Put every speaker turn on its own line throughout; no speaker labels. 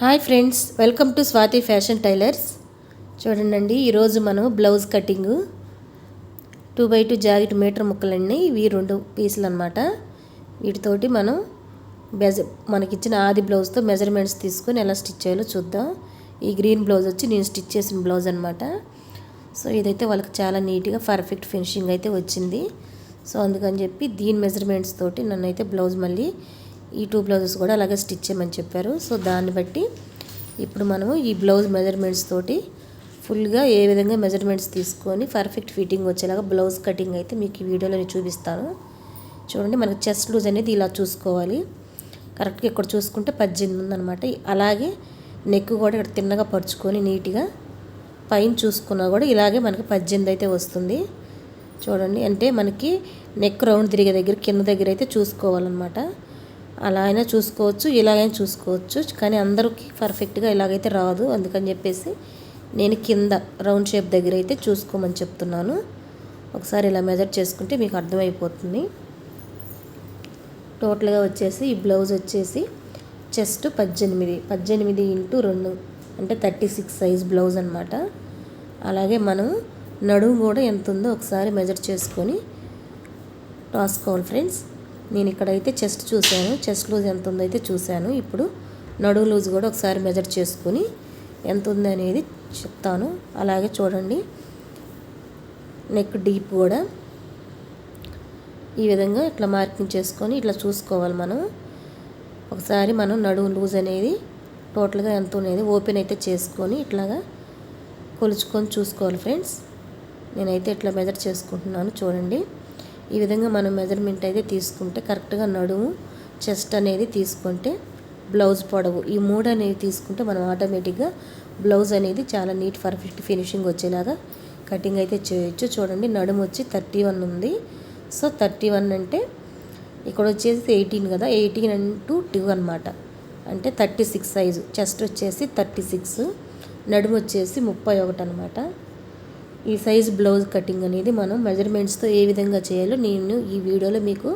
Hi friends, welcome to Swathi fashion tailors. చూడండి, ఈరోజు మనం blouse cutting 2x2 jacket metre ముక్కలండి. ఇవి 2 పీసులు అనమాట. వీటితోటి మనం మనకిచ్చిన ఆది బ్లౌజ్తో మెజర్మెంట్స్ తీసుకొని ఎలా స్టిచ్ చేయాలో చూద్దాం. ఈ గ్రీన్ బ్లౌజ్ వచ్చి నేను స్టిచ్ చేసిన బ్లౌజ్ అనమాట. సో ఇదైతే వాళ్ళకి చాలా నీట్గా పర్ఫెక్ట్ ఫినిషింగ్ అయితే వచ్చింది. సో అందుకని చెప్పి దీని మెజర్మెంట్స్ తోటి నన్నైతే బ్లౌజ్ మళ్ళీ ఈ 2 బ్లౌజెస్ కూడా అలాగే స్టిచ్ చేయమని చెప్పారు. సో దాన్ని బట్టి ఇప్పుడు మనము ఈ బ్లౌజ్ మెజర్మెంట్స్ తోటి ఫుల్గా ఏ విధంగా మెజర్మెంట్స్ తీసుకొని పర్ఫెక్ట్ ఫిట్టింగ్ వచ్చేలాగా బ్లౌజ్ కటింగ్ అయితే మీకు ఈ వీడియోలో చూపిస్తాను. చూడండి, మనకి చెస్ట్ లూజ్ అనేది ఇలా చూసుకోవాలి. కరెక్ట్గా ఇక్కడ చూసుకుంటే 18 ఉందన్నమాట. అలాగే నెక్ కూడా ఇక్కడ తిన్నగా పరుచుకొని నీట్గా పైన చూసుకున్నా కూడా ఇలాగే మనకి 18 అయితే వస్తుంది. చూడండి, అంటే మనకి నెక్ రౌండ్ తిరిగే దగ్గర కింద దగ్గర అయితే చూసుకోవాలన్నమాట. అలా అయినా చూసుకోవచ్చు, ఇలాగైనా చూసుకోవచ్చు, కానీ అందరికీ పర్ఫెక్ట్గా ఇలాగైతే రాదు. అందుకని చెప్పేసి నేను కింద రౌండ్ షేప్ దగ్గర అయితే చూసుకోమని చెప్తున్నాను. ఒకసారి ఇలా మెజర్ చేసుకుంటే మీకు అర్థమైపోతుంది. టోటల్గా వచ్చేసి ఈ బ్లౌజ్ వచ్చేసి చెస్ట్ 18 ఇంటూ 2 అంటే 36 సైజ్ బ్లౌజ్ అనమాట. అలాగే మనం నడుము కూడా ఎంత ఉందో ఒకసారి మెజర్ చేసుకొని రాసుకోవాలి ఫ్రెండ్స్. నేను ఇక్కడైతే చెస్ట్ చూశాను, చెస్ట్ లూజ్ ఎంత ఉందో అయితే చూశాను. ఇప్పుడు నడుము లూజ్ కూడా ఒకసారి మెజర్ చేసుకొని ఎంత ఉంది అనేది చెప్తాను. అలాగే చూడండి, నెక్ డీప్ కూడా ఈ విధంగా ఇట్లా మార్కింగ్ చేసుకొని ఇట్లా చూసుకోవాలి. ఒకసారి మనం నడుము లూజ్ అనేది టోటల్గా ఎంత ఉన్నది ఓపెన్ అయితే చేసుకొని ఇట్లాగా కొలుచుకొని చూసుకోవాలి ఫ్రెండ్స్. నేనైతే ఇట్లా మెజర్ చేసుకుంటున్నాను. చూడండి, ఈ విధంగా మనం మెజర్మెంట్ అయితే తీసుకుంటే కరెక్ట్గా నడుము చెస్ట్ అనేది తీసుకుంటే బ్లౌజ్ పొడవు ఈ 3 అనేవి తీసుకుంటే మనం ఆటోమేటిక్గా బ్లౌజ్ అనేది చాలా నీట్ పర్ఫెక్ట్ ఫినిషింగ్ వచ్చేలాగా కటింగ్ అయితే చేయొచ్చు. చూడండి, నడుము వచ్చి 31 ఉంది. సో 31 అంటే ఇక్కడ వచ్చేసి 18 కదా, 18 ఇంటూ 2 అనమాట. అంటే 36 సైజు. చెస్ట్ వచ్చేసి 36, నడుము వచ్చేసి 31 అనమాట. ఈ సైజు బ్లౌజ్ కటింగ్ అనేది మనం మెజర్మెంట్స్తో ఏ విధంగా చేయాలో నేను ఈ వీడియోలో మీకు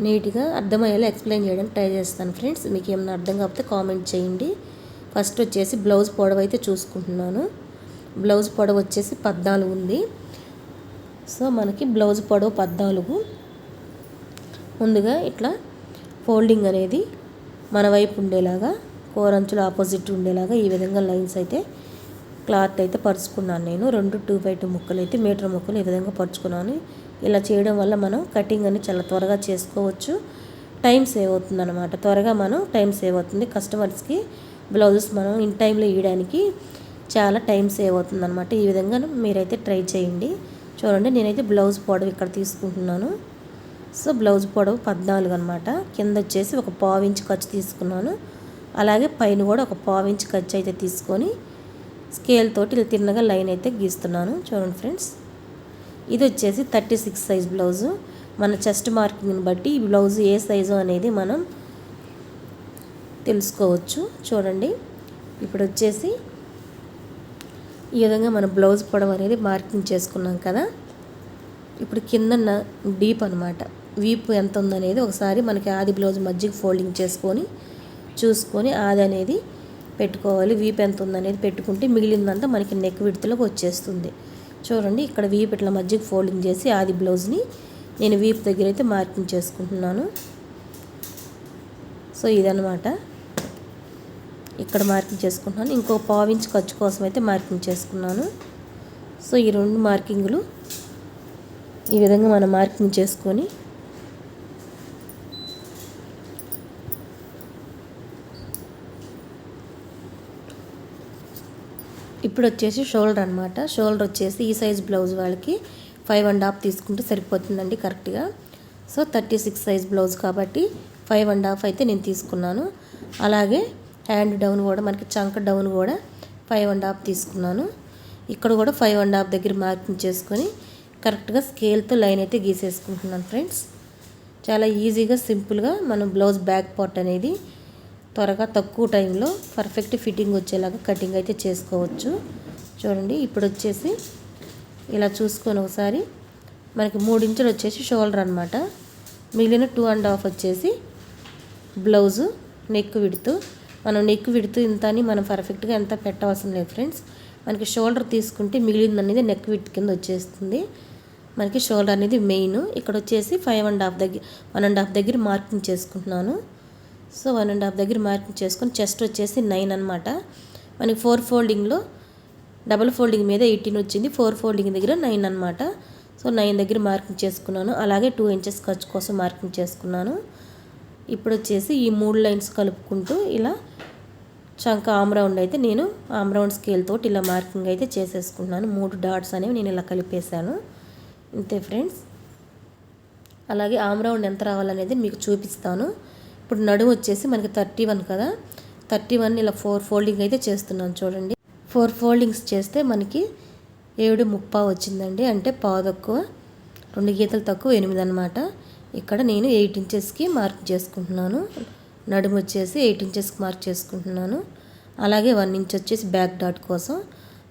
నీట్గా అర్థమయ్యేలా ఎక్స్ప్లెయిన్ చేయడానికి ట్రై చేస్తాను ఫ్రెండ్స్. మీకు ఏమైనా అర్థం కాకపోతే కామెంట్ చేయండి. ఫస్ట్ వచ్చేసి బ్లౌజ్ పొడవు అయితే చూసుకుంటున్నాను. బ్లౌజ్ పొడవు వచ్చేసి 14 ఉంది. సో మనకి బ్లౌజ్ పొడవు 14. ముందుగా ఇట్లా ఫోల్డింగ్ అనేది మన వైపు ఉండేలాగా, కోరంచులు ఆపోజిట్ ఉండేలాగా ఈ విధంగా లైన్స్ అయితే క్లాత్ అయితే పరుచుకున్నాను. నేను 2 2x2 ముక్కలు అయితే మీటర్ ముక్కలు ఈ విధంగా పరుచుకున్నాను. ఇలా చేయడం వల్ల మనం కటింగ్ అని చాలా త్వరగా చేసుకోవచ్చు, టైం సేవ్ అవుతుంది అనమాట. త్వరగా మనం టైం సేవ్ అవుతుంది. కస్టమర్స్కి బ్లౌజెస్ మనం ఇన్ టైంలో ఇవ్వడానికి చాలా టైం సేవ్ అవుతుంది అనమాట. ఈ విధంగా మీరైతే ట్రై చేయండి. చూడండి, నేనైతే బ్లౌజ్ పొడవు ఇక్కడ తీసుకుంటున్నాను. సో బ్లౌజ్ పొడవు 14 అనమాట. కింద వచ్చేసి ఒక 1/4 ఇంచ్ ఖర్చు తీసుకున్నాను. అలాగే పైన కూడా ఒక 1/4 ఇంచ్ ఖర్చు అయితే తీసుకొని స్కేల్ తోటి ఇలా తిన్నగా లైన్ అయితే గీస్తున్నాను. చూడండి ఫ్రెండ్స్, ఇది వచ్చేసి 36 సైజ్ బ్లౌజు. మన చెస్ట్ మార్కింగ్ని బట్టి ఈ బ్లౌజ్ ఏ సైజు అనేది మనం తెలుసుకోవచ్చు. చూడండి, ఇప్పుడు వచ్చేసి ఈ విధంగా మన బ్లౌజ్ పొడవు అనేది మార్కింగ్ చేసుకున్నాం కదా. ఇప్పుడు కింద డీప్ అనమాట, వీపు ఎంత ఉందనేది ఒకసారి మనకి ఆది బ్లౌజ్ మధ్యకి ఫోల్డింగ్ చేసుకొని చూసుకొని ఆది అనేది పెట్టుకోవాలి. వీపు ఎంత ఉందనేది పెట్టుకుంటే మిగిలిందంతా మనకి నెక్ విడ్త్లోకి వచ్చేస్తుంది. చూడండి, ఇక్కడ వీపు ఇట్లా మధ్యకి ఫోల్డింగ్ చేసి ఆది బ్లౌజ్ని నేను వీపు దగ్గర అయితే మార్కింగ్ చేసుకుంటున్నాను. సో ఇదనమాట, ఇక్కడ మార్కింగ్ చేసుకుంటున్నాను. ఇంకో 1/4 ఇంచ్ ఖర్చు కోసం అయితే మార్కింగ్ చేసుకున్నాను. సో ఈ 2 మార్కింగ్లు ఈ విధంగా మనం మార్కింగ్ చేసుకొని ఇప్పుడు వచ్చేసి షోల్డర్ అనమాట. షోల్డర్ వచ్చేసి ఈ సైజ్ బ్లౌజ్ వాళ్ళకి 5.5 తీసుకుంటే సరిపోతుందండి కరెక్ట్గా. సో 36 సైజ్ బ్లౌజ్ కాబట్టి 5.5 అయితే నేను తీసుకున్నాను. అలాగే హ్యాండ్ డౌన్ కూడా మనకి చంక డౌన్ కూడా 5.5 తీసుకున్నాను. ఇక్కడ కూడా 5.5 దగ్గర మార్కింగ్ చేసుకొని కరెక్ట్గా స్కేల్తో లైన్ అయితే గీసేసుకుంటున్నాను ఫ్రెండ్స్. చాలా ఈజీగా సింపుల్గా మనం బ్లౌజ్ బ్యాక్ పార్ట్ అనేది త్వరగా తక్కువ టైంలో పర్ఫెక్ట్ ఫిట్టింగ్ వచ్చేలాగా కటింగ్ అయితే చేసుకోవచ్చు. చూడండి, ఇప్పుడు వచ్చేసి ఇలా చూసుకొని ఒకసారి మనకి 3 ఇంచులు వచ్చేసి షోల్డర్ అనమాట. మిగిలిన 2.5 వచ్చేసి బ్లౌజు నెక్ విడ్త్. మనం నెక్ విడుతూ ఇంత అని మనం పర్ఫెక్ట్గా ఎంత పెట్టవలసిన లేదు ఫ్రెండ్స్. మనకి షోల్డర్ తీసుకుంటే మిగిలింది అనేది నెక్ విడ్త్ కింద వచ్చేస్తుంది. మనకి షోల్డర్ అనేది మెయిన్. ఇక్కడ వచ్చేసి 5.5 దగ్గర 1.5 దగ్గర మార్కింగ్ చేసుకుంటున్నాను. సో 1.5 దగ్గర మార్కింగ్ చేసుకొని చెస్ట్ వచ్చేసి 9 అనమాట. మనకి 4 ఫోల్డింగ్లో డబుల్ ఫోల్డింగ్ మీద 18 వచ్చింది, 4 ఫోల్డింగ్ దగ్గర 9 అనమాట. సో 9 దగ్గర మార్కింగ్ చేసుకున్నాను. అలాగే 2 ఇంచెస్ ఖర్చు కోసం మార్కింగ్ చేసుకున్నాను. ఇప్పుడు వచ్చేసి ఈ 3 లైన్స్ కలుపుకుంటూ ఇలా చంక ఆమ్ రౌండ్ అయితే నేను ఆమ్ రౌండ్ స్కేల్ తోటి ఇలా మార్కింగ్ అయితే చేసేసుకుంటున్నాను. 3 డాట్స్ అనేవి నేను ఇలా కలిపేశాను. ఇంతే ఫ్రెండ్స్. అలాగే ఆమ్ రౌండ్ ఎంత రావాలనేది మీకు చూపిస్తాను. ఇప్పుడు నడుము వచ్చేసి మనకి 31 కదా, 31 ఇలా 4 ఫోల్డింగ్ అయితే చేస్తున్నాను చూడండి. 4 ఫోల్డింగ్స్ చేస్తే మనకి 7.30 వచ్చిందండి. అంటే పావు తక్కువ, 2 గీతలు తక్కువ 8 అనమాట. ఇక్కడ నేను 8 ఇంచెస్కి మార్క్ చేసుకుంటున్నాను. నడుము వచ్చేసి 8 ఇంచెస్కి మార్క్ చేసుకుంటున్నాను. అలాగే 1 ఇంచ్ వచ్చేసి బ్యాక్ డాట్ కోసం,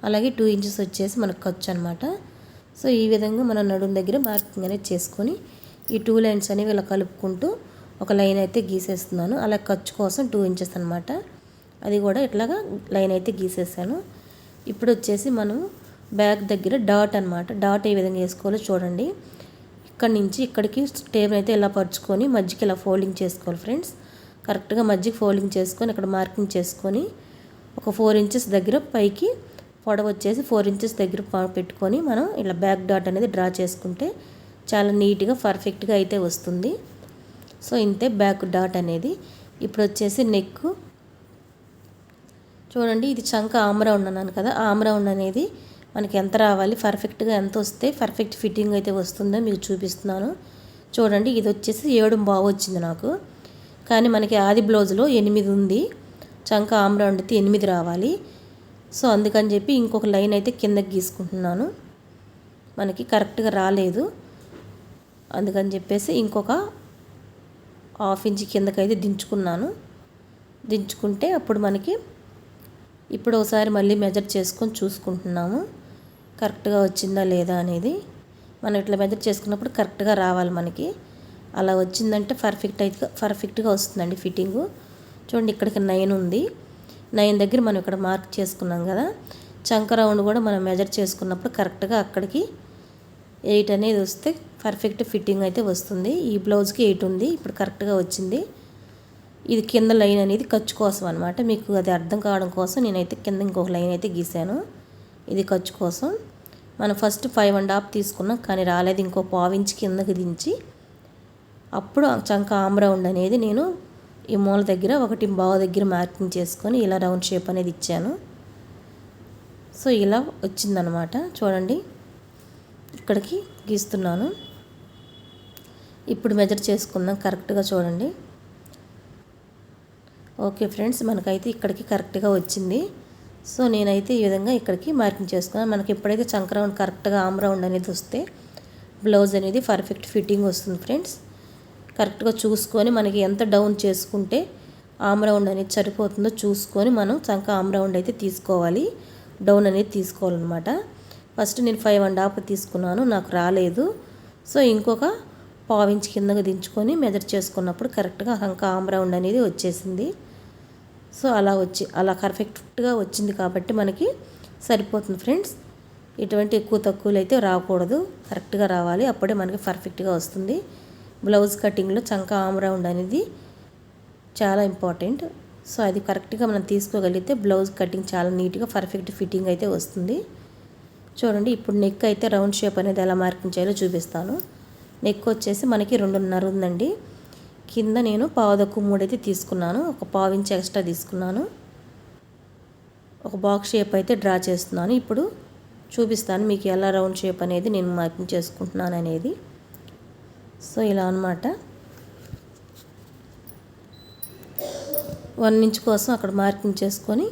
అలాగే 2 ఇంచెస్ వచ్చేసి మనకు ఖర్చు అనమాట. సో ఈ విధంగా మనం నడుము దగ్గర మార్కింగ్ అనేది చేసుకొని ఈ 2 లైన్స్ అనేవి ఇలా కలుపుకుంటూ ఒక లైన్ అయితే గీసేస్తున్నాను. అలా ఖర్చు కోసం 2 ఇంచెస్ అనమాట. అది కూడా ఇట్లాగా లైన్ అయితే గీసేసాను. ఇప్పుడు వచ్చేసి మనం బ్యాక్ దగ్గర డాట్ అనమాట. డాట్ ఏ విధంగా వేసుకోవాలో చూడండి. ఇక్కడ నుంచి ఇక్కడికి టేప్ అయితే ఇలా పరుచుకొని మధ్యకి ఇలా ఫోల్డింగ్ చేసుకోవాలి ఫ్రెండ్స్. కరెక్ట్గా మధ్యకి ఫోల్డింగ్ చేసుకొని ఇక్కడ మార్కింగ్ చేసుకొని ఒక 4 ఇంచెస్ దగ్గర పైకి పొడవు వచ్చేసి 4 ఇంచెస్ దగ్గర పెట్టుకొని మనం ఇలా బ్యాక్ డాట్ అనేది డ్రా చేసుకుంటే చాలా నీట్గా పర్ఫెక్ట్గా అయితే వస్తుంది. సో ఇంతే బ్యాక్ డాట్ అనేది. ఇప్పుడు వచ్చేసి నెక్ చూడండి. ఇది చంక ఆమ్ రౌండ్ అన్నాను కదా, ఆమ్ రౌండ్ అనేది మనకి ఎంత రావాలి, పర్ఫెక్ట్గా ఎంత వస్తే పర్ఫెక్ట్ ఫిట్టింగ్ అయితే వస్తుందో మీకు చూపిస్తున్నాను చూడండి. ఇది వచ్చేసి 7.5 వచ్చింది నాకు. కానీ మనకి ఆది బ్లౌజ్లో 8 ఉంది. చంక ఆమ్ రౌండ్ అయితే 8 రావాలి. సో అందుకని చెప్పి ఇంకొక లైన్ అయితే కిందకి గీసుకుంటున్నాను. మనకి కరెక్ట్గా రాలేదు, అందుకని చెప్పేసి ఇంకొక 1/2 ఇంచ్ కిందకైతే దించుకున్నాను. దించుకుంటే అప్పుడు మనకి ఇప్పుడు ఒకసారి మళ్ళీ మెజర్ చేసుకొని చూసుకుంటున్నాము కరెక్ట్గా వచ్చిందా లేదా అనేది. మనం ఇట్లా మెజర్ చేసుకున్నప్పుడు కరెక్ట్గా రావాలి మనకి. అలా వచ్చిందంటే పర్ఫెక్ట్గా వస్తుందండి ఫిట్టింగు. చూడండి ఇక్కడికి 9 ఉంది. 9 దగ్గర మనం ఇక్కడ మార్క్ చేసుకున్నాం కదా. చంక రౌండ్ కూడా మనం మెజర్ చేసుకున్నప్పుడు కరెక్ట్గా అక్కడికి 8 అనేది వస్తే పర్ఫెక్ట్ ఫిట్టింగ్ అయితే వస్తుంది. ఈ బ్లౌజ్కి 8 ఉంది, ఇప్పుడు కరెక్ట్గా వచ్చింది. ఇది కింద లైన్ అనేది ఖర్చు కోసం అనమాట. మీకు అది అర్థం కావడం కోసం నేనైతే కింద ఇంకొక లైన్ అయితే గీసాను. ఇది ఖర్చు కోసం. మనం ఫస్ట్ 5.5 తీసుకున్నాం కానీ రాలేదు. ఇంకో 1/2 ఇంచ్ కిందకి దించి అప్పుడు చంక ఆమ్ రౌండ్ అనేది నేను ఈ మూల దగ్గర 1.5 దగ్గర మార్కింగ్ చేసుకొని ఇలా రౌండ్ షేప్ అనేది ఇచ్చాను. సో ఇలా వచ్చిందనమాట చూడండి. ఇక్కడికి గీస్తున్నాను. ఇప్పుడు మెజర్ చేసుకుందాం కరెక్ట్గా చూడండి. ఓకే ఫ్రెండ్స్, మనకైతే ఇక్కడికి కరెక్ట్గా వచ్చింది. సో నేనైతే ఈ విధంగా ఇక్కడికి మార్కింగ్ చేసుకున్నాను. మనకి ఎప్పుడైతే చంక రౌండ్ కరెక్ట్గా ఆమ్ రౌండ్ అనేది వస్తే బ్లౌజ్ అనేది పర్ఫెక్ట్ ఫిట్టింగ్ వస్తుంది ఫ్రెండ్స్. కరెక్ట్గా చూసుకొని మనకి ఎంత డౌన్ చేసుకుంటే ఆమ్ రౌండ్ అనేది సరిపోతుందో చూసుకొని మనం చంక ఆమ్ రౌండ్ అయితే తీసుకోవాలి, డౌన్ అనేది తీసుకోవాలన్నమాట. ఫస్ట్ నేను 5.5 తీసుకున్నాను, నాకు రాలేదు. సో ఇంకొక 1/2 ఇంచ్ కిందగా దించుకొని మెజర్ చేసుకున్నప్పుడు కరెక్ట్గా చంక ఆమ్ రౌండ్ అనేది వచ్చేసింది. సో అలా పర్ఫెక్ట్గా వచ్చింది కాబట్టి మనకి సరిపోతుంది ఫ్రెండ్స్. ఎటువంటి ఎక్కువ తక్కువలు అయితే రాకూడదు, కరెక్ట్గా రావాలి, అప్పుడే మనకి పర్ఫెక్ట్గా వస్తుంది. బ్లౌజ్ కటింగ్లో చంక ఆమ్ రౌండ్ అనేది చాలా ఇంపార్టెంట్. సో అది కరెక్ట్గా మనం తీసుకోగలిగితే బ్లౌజ్ కటింగ్ చాలా నీట్గా పర్ఫెక్ట్ ఫిట్టింగ్ అయితే వస్తుంది. చూడండి ఇప్పుడు నెక్ అయితే రౌండ్ షేప్ అనేది ఎలా మార్కింగ్ చేయాలో చూపిస్తాను. నెక్ వచ్చేసి మనకి 2.5 ఉందండి. కింద నేను 2.25 అయితే తీసుకున్నాను, ఒక 1/2 ఇంచ్ ఎక్స్ట్రా తీసుకున్నాను. ఒక బాక్స్ షేప్ అయితే డ్రా చేస్తున్నాను. ఇప్పుడు చూపిస్తాను మీకు ఎలా రౌండ్ షేప్ అనేది నేను మార్కింగ్ చేసుకుంటున్నాను అనేది. సో ఇలా అన్నమాట. 1 ఇంచ్ కోసం అక్కడ మార్కింగ్ చేసుకొని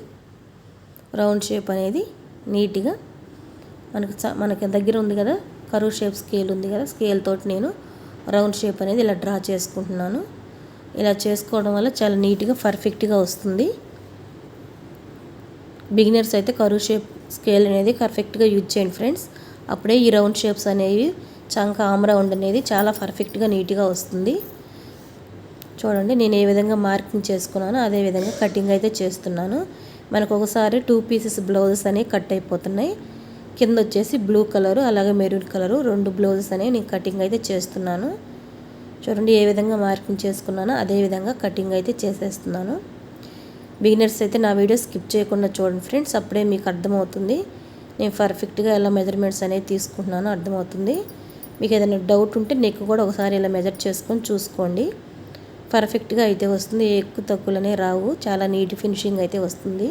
రౌండ్ షేప్ అనేది నీట్గా మనకి దగ్గర ఉంది కదా, కరువు షేప్ స్కేల్ ఉంది కదా, స్కేల్ తోటి నేను రౌండ్ షేప్ అనేది ఇలా డ్రా చేసుకుంటున్నాను. ఇలా చేసుకోవడం వల్ల చాలా నీట్గా పర్ఫెక్ట్గా వస్తుంది. బిగినర్స్ అయితే కరువు షేప్ స్కేల్ అనేది పర్ఫెక్ట్గా యూజ్ చేయండి ఫ్రెండ్స్. అప్పుడే ఈ రౌండ్ షేప్స్ అనేవి చంక ఆమ్ రౌండ్ అనేది చాలా పర్ఫెక్ట్గా నీట్గా వస్తుంది. చూడండి నేను ఏ విధంగా మార్కింగ్ చేసుకున్నానో అదే విధంగా కటింగ్ అయితే చేస్తున్నాను. మనకు ఒకసారి 2 పీసెస్ బ్లౌజెస్ అనేవి కట్ అయిపోతున్నాయి. కింద వచ్చేసి బ్లూ కలరు అలాగే మెరూన్ కలరు 2 బ్లౌజెస్ అనేవి నేను కటింగ్ అయితే చేస్తున్నాను. చూడండి ఏ విధంగా మార్కింగ్ చేసుకున్నానో అదే విధంగా కటింగ్ అయితే చేసేస్తున్నాను. బిగినర్స్ అయితే నా వీడియో స్కిప్ చేయకుండా చూడండి ఫ్రెండ్స్, అప్పుడే మీకు అర్థమవుతుంది నేను పర్ఫెక్ట్గా ఎలా మెజర్మెంట్స్ అనేవి తీసుకుంటున్నానో అర్థమవుతుంది. మీకు ఏదైనా డౌట్ ఉంటే నెక్ కూడా ఒకసారి ఇలా మెజర్ చేసుకొని చూసుకోండి. పర్ఫెక్ట్గా అయితే వస్తుంది, ఎక్కువ తక్కువలనే రావు, చాలా నీట్ ఫినిషింగ్ అయితే వస్తుంది.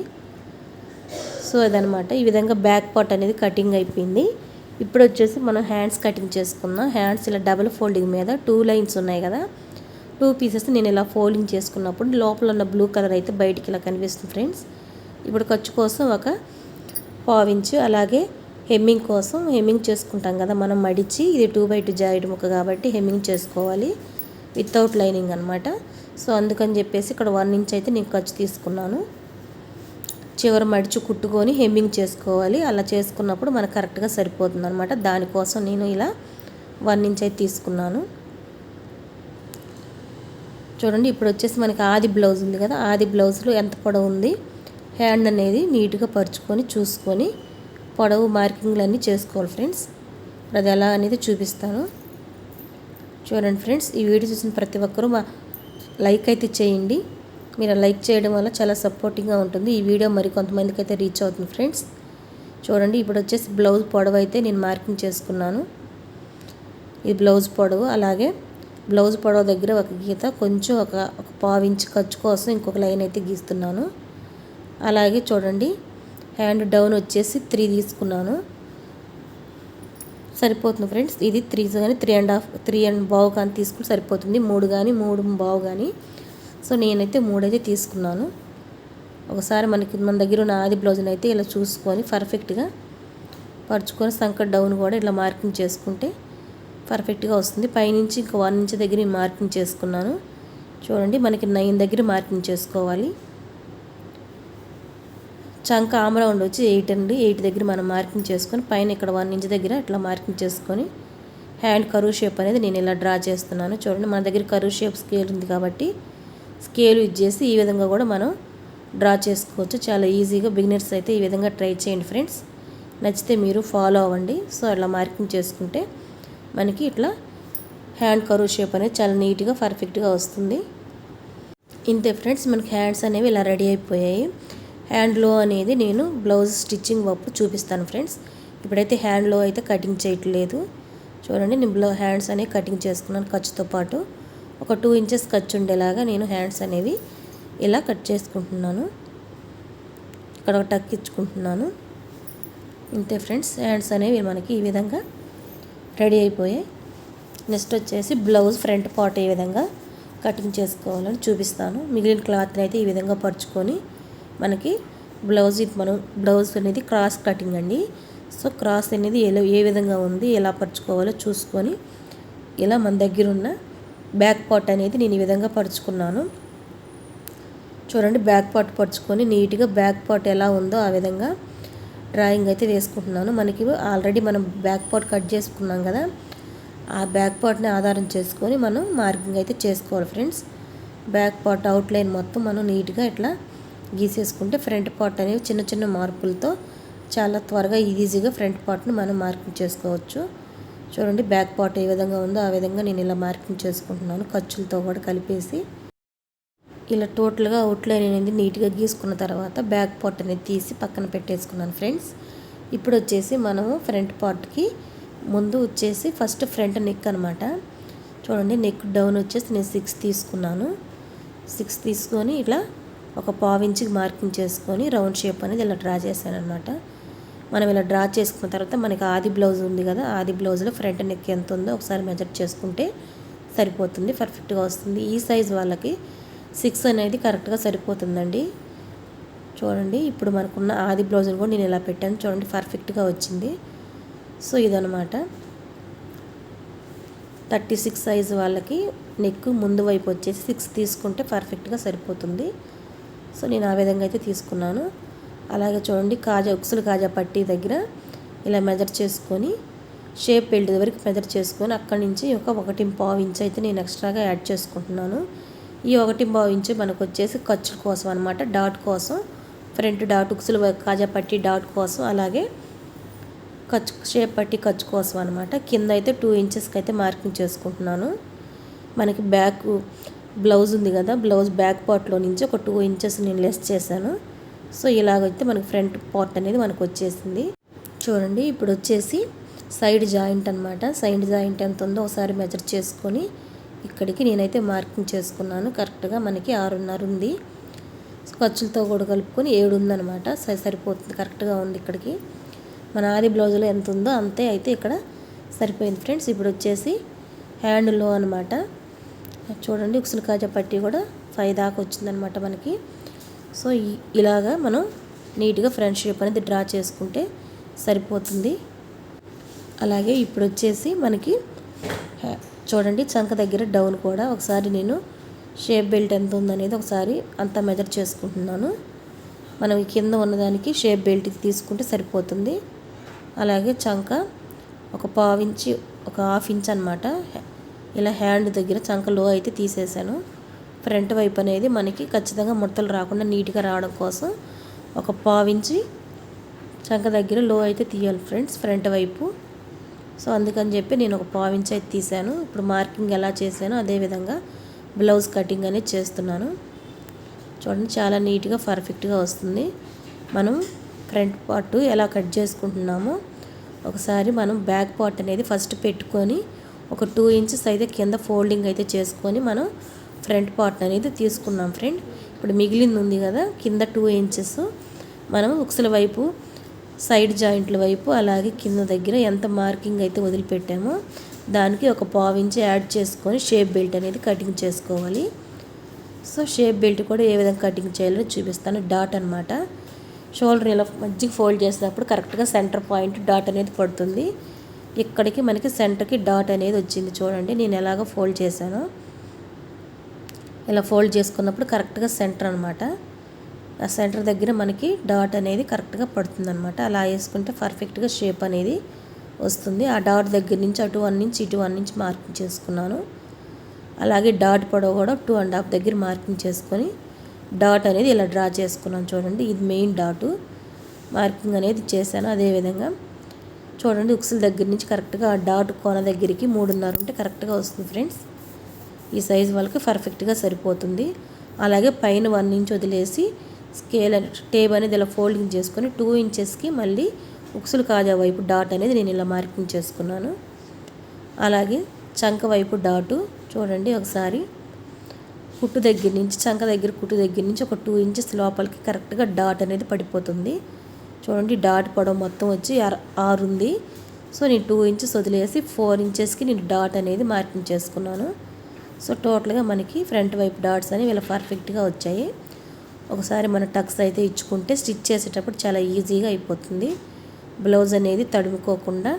సో అదనమాట. ఈ విధంగా బ్యాక్ పార్ట్ అనేది కటింగ్ అయిపోయింది. ఇప్పుడు వచ్చేసి మనం హ్యాండ్స్ కటింగ్ చేసుకుందాం. హ్యాండ్స్ ఇలా డబుల్ ఫోల్డింగ్ మీద 2 లైన్స్ ఉన్నాయి కదా, 2 పీసెస్ నేను ఇలా ఫోల్డింగ్ చేసుకున్నప్పుడు లోపల ఉన్న బ్లూ కలర్ అయితే బయటికి ఇలా కనిపిస్తుంది ఫ్రెండ్స్. ఇప్పుడు ఖర్చు కోసం ఒక 1/2 ఇంచు, అలాగే హెమ్మింగ్ కోసం హెమ్మింగ్ చేసుకుంటాం కదా మనం మడిచి, ఇది 2x2 జాయిడ్ ముక్క కాబట్టి హెమ్మింగ్ చేసుకోవాలి వితౌట్ లైనింగ్ అనమాట. సో అందుకని చెప్పేసి ఇక్కడ 1 ఇంచ్ అయితే నేను ఖర్చు తీసుకున్నాను. చివరి మడిచి కుట్టుకొని హెమ్మింగ్ చేసుకోవాలి. అలా చేసుకున్నప్పుడు మనకు కరెక్ట్గా సరిపోతుంది అనమాట. దానికోసం నేను ఇలా 1 ఇంచ్ అయితే తీసుకున్నాను. చూడండి ఇప్పుడు వచ్చేసి మనకి ఆది బ్లౌజ్ ఉంది కదా, ఆది బ్లౌజ్లో ఎంత పొడవు ఉంది హ్యాండ్ అనేది నీట్గా పరుచుకొని చూసుకొని పొడవు మార్కింగ్లు అన్నీ చేసుకోవాలి ఫ్రెండ్స్. అది ఎలా అనేది చూపిస్తాను చూడండి ఫ్రెండ్స్. ఈ వీడియో చూసిన ప్రతి ఒక్కరూ లైక్ అయితే చేయండి. మీరు లైక్ చేయడం వల్ల చాలా సపోర్టింగ్గా ఉంటుంది. ఈ వీడియో మరి కొంతమందికి అయితే రీచ్ అవుతుంది ఫ్రెండ్స్. చూడండి ఇప్పుడు వచ్చేసి బ్లౌజ్ పొడవు అయితే నేను మార్కింగ్ చేసుకున్నాను. ఈ బ్లౌజ్ పొడవు, అలాగే బ్లౌజ్ పొడవు దగ్గర ఒక గీత, కొంచెం ఒక 1/2 ఇంచ్ ఖర్చు కోసం ఇంకొక లైన్ అయితే గీస్తున్నాను. అలాగే చూడండి హ్యాండ్ డౌన్ వచ్చేసి 3 తీసుకున్నాను, సరిపోతుంది ఫ్రెండ్స్. ఇది 3 కానీ 3.5 కానీ తీసుకుని సరిపోతుంది. 3 కానీ 3.5 కానీ. సో నేనైతే 3 అయితే తీసుకున్నాను. ఒకసారి మన దగ్గర ఉన్న ఆది బ్లౌజ్ని అయితే ఇలా చూసుకొని పర్ఫెక్ట్గా పరుచుకొని సంక డౌన్ కూడా ఇట్లా మార్కింగ్ చేసుకుంటే పర్ఫెక్ట్గా వస్తుంది. పైనుంచి ఇంకా 1 ఇంచ్ దగ్గర నేను మార్కింగ్ చేసుకున్నాను. చూడండి మనకి 9 దగ్గర మార్కింగ్ చేసుకోవాలి. చంక ఆమ్ రౌండ్ వచ్చి 8 అండి, 8 దగ్గర మనం మార్కింగ్ చేసుకొని పైన ఇక్కడ 1 ఇంచ్ దగ్గర ఇట్లా మార్కింగ్ చేసుకొని హ్యాండ్ కరువు షేప్ అనేది నేను ఇలా డ్రా చేస్తున్నాను. చూడండి మన దగ్గర కరువు షేప్ స్కేల్ ఉంది కాబట్టి స్కేల్ యూజ్ చేసి ఈ విధంగా కూడా మనం డ్రా చేసుకోవచ్చు చాలా ఈజీగా. బిగినర్స్ అయితే ఈ విధంగా ట్రై చేయండి ఫ్రెండ్స్. నచ్చితే మీరు ఫాలో అవ్వండి. సో అలా మార్కింగ్ చేసుకుంటే మనకి ఇట్లా హ్యాండ్ కరువు షేప్ అనేది చాలా నీట్గా పర్ఫెక్ట్గా వస్తుంది. ఇంతే ఫ్రెండ్స్, మనకి హ్యాండ్స్ అనేవి ఇలా రెడీ అయిపోయాయి. హ్యాండ్లో అనేది నేను బ్లౌజ్ స్టిచ్చింగ్ అప్పుడు చూపిస్తాను ఫ్రెండ్స్. ఇప్పుడైతే హ్యాండ్లో అయితే కటింగ్ చేయట్లేదు. చూడండి నేను హ్యాండ్స్ అనేవి కటింగ్ చేసుకున్నాను. ఖర్చుతో పాటు ఒక 2 ఇంచెస్ ఖర్చు ఉండేలాగా నేను హ్యాండ్స్ అనేవి ఇలా కట్ చేసుకుంటున్నాను. ఇక్కడ ఒక టక్ ఇచ్చుకుంటున్నాను. ఇంతే ఫ్రెండ్స్, హ్యాండ్స్ అనేవి మనకి ఈ విధంగా రెడీ అయిపోయాయి. నెక్స్ట్ వచ్చేసి బ్లౌజ్ ఫ్రంట్ పార్ట్ ఏ విధంగా కటింగ్ చేసుకోవాలని చూపిస్తాను. మిగిలిన క్లాత్ని అయితే ఈ విధంగా పరుచుకొని మనకి బ్లౌజ్ అనేది క్రాస్ కటింగ్ అండి. సో క్రాస్ అనేది ఏ విధంగా ఉంది, ఎలా పరుచుకోవాలో చూసుకొని ఇలా మన దగ్గర ఉన్న బ్యాక్ పార్ట్ అనేది నేను ఈ విధంగా పరుచుకున్నాను. చూడండి బ్యాక్ పార్ట్ పరుచుకొని నీట్గా బ్యాక్ పార్ట్ ఎలా ఉందో ఆ విధంగా డ్రాయింగ్ అయితే వేసుకుంటున్నాను. మనకి ఆల్రెడీ మనం బ్యాక్ పార్ట్ కట్ చేసుకున్నాం కదా, ఆ బ్యాక్ పార్ట్ని ఆధారం చేసుకొని మనం మార్కింగ్ అయితే చేసుకోవాలి ఫ్రెండ్స్. బ్యాక్ పార్ట్ అవుట్లైన్ మొత్తం మనం నీట్గా ఇట్లా గీసేసుకుంటే ఫ్రంట్ పార్ట్ అనేవి చిన్న చిన్న మార్పులతో చాలా త్వరగా ఈజీగా ఫ్రంట్ పార్ట్ని మనం మార్కింగ్ చేసుకోవచ్చు. చూడండి బ్యాక్ పార్ట్ ఏ విధంగా ఉందో ఆ విధంగా నేను ఇలా మార్కింగ్ చేసుకుంటున్నాను, ఖర్చులతో కూడా కలిపేసి. ఇలా టోటల్గా అవుట్లైన్ అనేది నీట్గా గీసుకున్న తర్వాత బ్యాక్ పార్ట్ అనేది తీసి పక్కన పెట్టేసుకున్నాను ఫ్రెండ్స్. ఇప్పుడు వచ్చేసి మనము ఫ్రంట్ పార్ట్కి ముందు వచ్చేసి ఫస్ట్ ఫ్రంట్ నెక్ అనమాట. చూడండి నెక్ డౌన్ వచ్చేసి నేను 6 తీసుకున్నాను. 6 తీసుకొని ఇలా ఒక 1/2 ఇంచుకి మార్కింగ్ చేసుకొని రౌండ్ షేప్ అనేది ఇలా డ్రా చేశాను అనమాట. మనం ఇలా డ్రా చేసుకున్న తర్వాత మనకి ఆది బ్లౌజ్ ఉంది కదా, ఆది బ్లౌజ్లో ఫ్రంట్ నెక్ ఎంత ఉందో ఒకసారి మెజర్ చేసుకుంటే సరిపోతుంది, పర్ఫెక్ట్గా వస్తుంది. ఈ సైజ్ వాళ్ళకి 6 అనేది కరెక్ట్గా సరిపోతుందండి. చూడండి ఇప్పుడు మనకున్న ఆది బ్లౌజ్ని కూడా నేను ఇలా పెట్టాను. చూడండి పర్ఫెక్ట్గా వచ్చింది. సో ఇదనమాట 36 సైజు వాళ్ళకి నెక్ ముందు వైపు వచ్చేసి 6 తీసుకుంటే పర్ఫెక్ట్గా సరిపోతుంది. సో నేను ఆ విధంగా అయితే తీసుకున్నాను. అలాగే చూడండి ఉక్సులు కాజా పట్టీ దగ్గర ఇలా మెజర్ చేసుకొని షేప్ బెల్ట్ వరకు మెజర్ చేసుకొని అక్కడి నుంచి ఒక 1.5 ఇంచ్ అయితే నేను ఎక్స్ట్రాగా యాడ్ చేసుకుంటున్నాను. ఈ 1.5 ఇంచు మనకు వచ్చేసి ఖర్చుల కోసం అనమాట, డాట్ కోసం, ఫ్రంట్ డాట్ ఉక్సులు కాజా పట్టి డాట్ కోసం, అలాగే ఖర్చు షేప్ పట్టి ఖర్చు కోసం అనమాట. కింద అయితే 2 ఇంచెస్కి అయితే మార్కింగ్ చేసుకుంటున్నాను. మనకి బ్యాక్ బ్లౌజ్ ఉంది కదా, బ్లౌజ్ బ్యాక్ పార్ట్లో నుంచి ఒక 2 ఇంచెస్ నేను లెస్ చేశాను. సో ఇలాగైతే మనకి ఫ్రంట్ పార్ట్ అనేది మనకు వచ్చేసింది. చూడండి ఇప్పుడు వచ్చేసి సైడ్ జాయింట్ అనమాట. సైడ్ జాయింట్ ఎంత ఉందో ఒకసారి మెజర్ చేసుకొని ఇక్కడికి నేనైతే మార్కింగ్ చేసుకున్నాను. కరెక్ట్గా మనకి 6.5 ఉంది. ఖర్చులతో కూడా కలుపుకొని 7 ఉందన్నమాట. సరిపోతుంది, కరెక్ట్గా ఉంది. ఇక్కడికి మన ఆది బ్లౌజ్లో ఎంత ఉందో అంతే అయితే ఇక్కడ సరిపోయింది ఫ్రెండ్స్. ఇప్పుడు వచ్చేసి హ్యాండ్లో అనమాట. చూడండి ఉక్సులు కాజా పట్టి కూడా 5 దాకా వచ్చిందనమాట మనకి. సో ఇలాగా మనం నీట్గా ఫ్రంట్ షేప్ అనేది డ్రా చేసుకుంటే సరిపోతుంది. అలాగే ఇప్పుడు వచ్చేసి మనకి చూడండి చంక దగ్గర డౌన్ కూడా ఒకసారి నేను షేప్ బెల్ట్ ఎంత ఉందనేది ఒకసారి అంతా మెజర్ చేసుకుంటున్నాను. మనం కింద ఉన్నదానికి షేప్ బెల్ట్ తీసుకుంటే సరిపోతుంది. అలాగే చంక ఒక 1/4 ఇంచు, ఒక 1/2 ఇంచ్ అనమాట. ఇలా హ్యాండ్ దగ్గర చంక లో అయితే తీసేసాను. ఫ్రంట్ వైపు అనేది మనకి ఖచ్చితంగా ముడతలు రాకుండా నీట్గా రావడం కోసం ఒక 1/4 ఇంచు చంక దగ్గర లో అయితే తీయాలి ఫ్రెండ్స్, ఫ్రంట్ వైపు. సో అందుకని చెప్పి నేను ఒక 1/4 ఇంచ్ అయితే తీసాను. ఇప్పుడు మార్కింగ్ ఎలా చేశానో అదేవిధంగా బ్లౌజ్ కటింగ్ అనేది చేస్తున్నాను. చూడండి చాలా నీట్గా పర్ఫెక్ట్గా వస్తుంది. మనం ఫ్రంట్ పార్ట్ ఎలా కట్ చేసుకుంటున్నామో ఒకసారి మనం బ్యాక్ పార్ట్ అనేది ఫస్ట్ పెట్టుకొని ఒక 2 ఇంచెస్ అయితే కింద ఫోల్డింగ్ అయితే చేసుకొని మనం ఫ్రంట్ పార్ట్ అనేది తీసుకున్నాం ఫ్రెండ్. ఇప్పుడు మిగిలింది ఉంది కదా కింద 2 ఇంచెస్ మనం ఉక్సుల వైపు సైడ్ జాయింట్ల వైపు అలాగే కింద దగ్గర ఎంత మార్కింగ్ అయితే వదిలిపెట్టామో దానికి ఒక 1/4 ఇంచ్ యాడ్ చేసుకొని షేప్ బెల్ట్ అనేది కటింగ్ చేసుకోవాలి. సో షేప్ బెల్ట్ కూడా ఏ విధంగా కటింగ్ చేయాలో చూపిస్తాను. డాట్ అనమాట. షోల్డర్ ఇలా మధ్యకి ఫోల్డ్ చేసినప్పుడు కరెక్ట్గా సెంటర్ పాయింట్ డాట్ అనేది పడుతుంది. ఇక్కడికి మనకి సెంటర్కి డాట్ అనేది వచ్చింది. చూడండి నేను ఎలాగో ఫోల్డ్ చేశానో, ఇలా ఫోల్డ్ చేసుకున్నప్పుడు కరెక్ట్గా సెంటర్ అనమాట. ఆ సెంటర్ దగ్గర మనకి డాట్ అనేది కరెక్ట్గా పడుతుంది అనమాట. అలా వేసుకుంటే పర్ఫెక్ట్గా షేప్ అనేది వస్తుంది. ఆ డాట్ దగ్గర నుంచి అటు 1 ఇంచ్ ఇటు 1 ఇంచ్ మార్కింగ్ చేసుకున్నాను. అలాగే డాట్ పొడవు కూడా 2.5 దగ్గర మార్కింగ్ చేసుకొని డాట్ అనేది ఇలా డ్రా చేసుకున్నాను. చూడండి ఇది మెయిన్ డాటు మార్కింగ్ అనేది చేశాను. అదేవిధంగా చూడండి ఉక్సుల దగ్గర నుంచి కరెక్ట్గా ఆ డాట్ కోన దగ్గరికి 3.5 ఉంటే కరెక్ట్గా వస్తుంది ఫ్రెండ్స్. ఈ సైజు వాళ్ళకి పర్ఫెక్ట్గా సరిపోతుంది. అలాగే పైన 1 ఇంచ్ వదిలేసి స్కేల్ టేప్ అనేది ఇలా ఫోల్డింగ్ చేసుకొని 2 ఇంచెస్కి మళ్ళీ ఉక్సులు కాజా వైపు డాట్ అనేది నేను ఇలా మార్కింగ్ చేసుకున్నాను. అలాగే చంక వైపు డాటు చూడండి ఒకసారి కుట్టు దగ్గర నుంచి చంక దగ్గర కుట్టు దగ్గర నుంచి ఒక 2 ఇంచెస్ లోపలికి కరెక్ట్గా డాట్ అనేది పడిపోతుంది. చూడండి డాట్ పొడవు మొత్తం వచ్చి 6 ఉంది. సో నేను 2 ఇంచెస్ వదిలేసి 4 ఇంచెస్కి నేను డాట్ అనేది మార్కింగ్ చేసుకున్నాను. సో టోటల్గా మనకి ఫ్రంట్ వైపు డాట్స్ అనేవి ఇలా పర్ఫెక్ట్గా వచ్చాయి. ఒకసారి మన టక్స్ అయితే ఇచ్చుకుంటే స్టిచ్ చేసేటప్పుడు చాలా ఈజీగా అయిపోతుంది. బ్లౌజ్ అనేది తడుముకోకుండా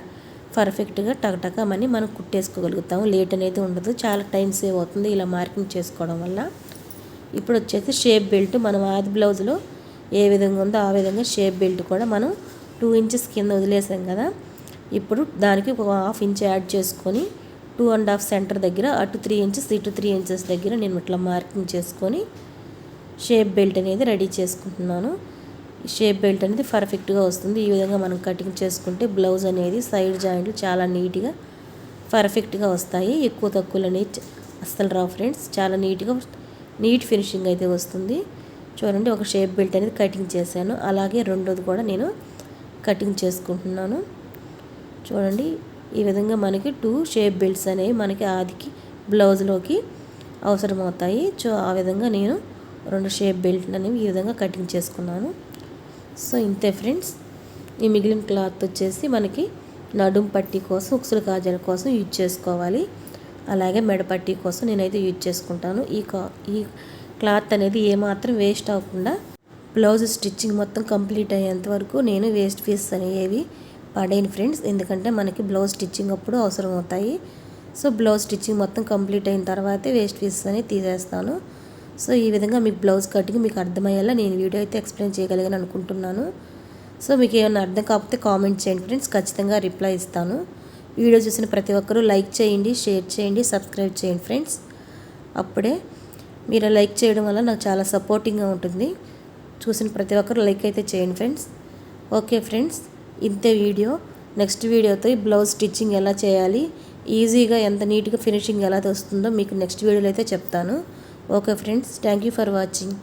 పర్ఫెక్ట్గా టకటకమని మనం కుట్టేసుకోగలుగుతాము. లేట్ అనేది ఉండదు, చాలా టైం సేవ్ అవుతుంది ఇలా మార్కింగ్ చేసుకోవడం వల్ల. ఇప్పుడు వచ్చేసి షేప్ బెల్ట్ మనం ఆది బ్లౌజ్లో ఏ విధంగా ఉందో ఆ విధంగా షేప్ బెల్ట్ కూడా మనం 2 ఇంచెస్ కింద వదిలేసాం కదా, ఇప్పుడు దానికి ఒక 1/2 ఇంచ్ యాడ్ చేసుకొని 2.5 సెంటర్ దగ్గర అటు 3 ఇంచెస్ ఇటు 3 ఇంచెస్ దగ్గర నేను ఇట్లా మార్కింగ్ చేసుకొని షేప్ బెల్ట్ అనేది రెడీ చేసుకుంటున్నాను. షేప్ బెల్ట్ అనేది పర్ఫెక్ట్గా వస్తుంది. ఈ విధంగా మనం కటింగ్ చేసుకుంటే బ్లౌజ్ అనేది సైడ్ జాయింట్లు చాలా నీట్గా పర్ఫెక్ట్గా వస్తాయి. ఎక్కువ తక్కువలు అనేది అస్సలు రావు ఫ్రెండ్స్. చాలా నీట్ ఫినిషింగ్ అయితే వస్తుంది. చూడండి ఒక షేప్ బెల్ట్ అనేది కటింగ్ చేశాను. అలాగే రెండోది కూడా నేను కటింగ్ చేసుకుంటున్నాను. చూడండి ఈ విధంగా మనకి 2 షేప్ బెల్ట్స్ అనేవి మనకి ఆదికి బ్లౌజ్లోకి అవసరమవుతాయి. సో ఆ విధంగా నేను 2 షేప్ బెల్ట్ అనేవి ఈ విధంగా కటింగ్ చేసుకున్నాను. సో ఇంతే ఫ్రెండ్స్. ఈ మిగిలిన క్లాత్ వచ్చేసి మనకి నడుం పట్టీ కోసం ఉక్సుల కాజాల కోసం యూజ్ చేసుకోవాలి. అలాగే మెడ పట్టీ కోసం నేనైతే యూజ్ చేసుకుంటాను. ఈ క్లాత్ అనేది ఏమాత్రం వేస్ట్ అవ్వకుండా బ్లౌజ్ స్టిచ్చింగ్ మొత్తం కంప్లీట్ అయ్యేంత వరకు నేను వేస్ట్ పీసెస్ అనేవి పడేను ఫ్రెండ్స్. ఎందుకంటే మనకి బ్లౌజ్ స్టిచ్చింగ్ అప్పుడు అవసరం అవుతాయి. సో బ్లౌజ్ స్టిచ్చింగ్ మొత్తం కంప్లీట్ అయిన తర్వాతే వేస్ట్ పీసెస్ అనేవి తీసేస్తాను. సో ఈ విధంగా మీకు బ్లౌజ్ కటింగ్ మీకు అర్థమయ్యేలా నేను వీడియో అయితే ఎక్స్ప్లెయిన్ చేయగలిగాను అనుకుంటున్నాను. సో మీకు ఏమైనా అర్థం కాకపోతే కామెంట్ చేయండి ఫ్రెండ్స్, ఖచ్చితంగా రిప్లై ఇస్తాను. వీడియో చూసిన ప్రతి ఒక్కరూ లైక్ చేయండి, షేర్ చేయండి, సబ్స్క్రైబ్ చేయండి ఫ్రెండ్స్. అప్పుడే మీరు లైక్ చేయడం వల్ల నాకు చాలా సపోర్టింగ్గా ఉంటుంది. చూసిన ప్రతి ఒక్కరు లైక్ అయితే చేయండి ఫ్రెండ్స్. ఓకే ఫ్రెండ్స్, ఇంతే వీడియో. నెక్స్ట్ వీడియోతో ఈ బ్లౌజ్ స్టిచ్చింగ్ ఎలా చేయాలి, ఈజీగా ఎంత నీట్గా ఫినిషింగ్ ఎలా వస్తుందో మీకు నెక్స్ట్ వీడియోలో అయితే చెప్తాను. Okay friends, thank you for watching.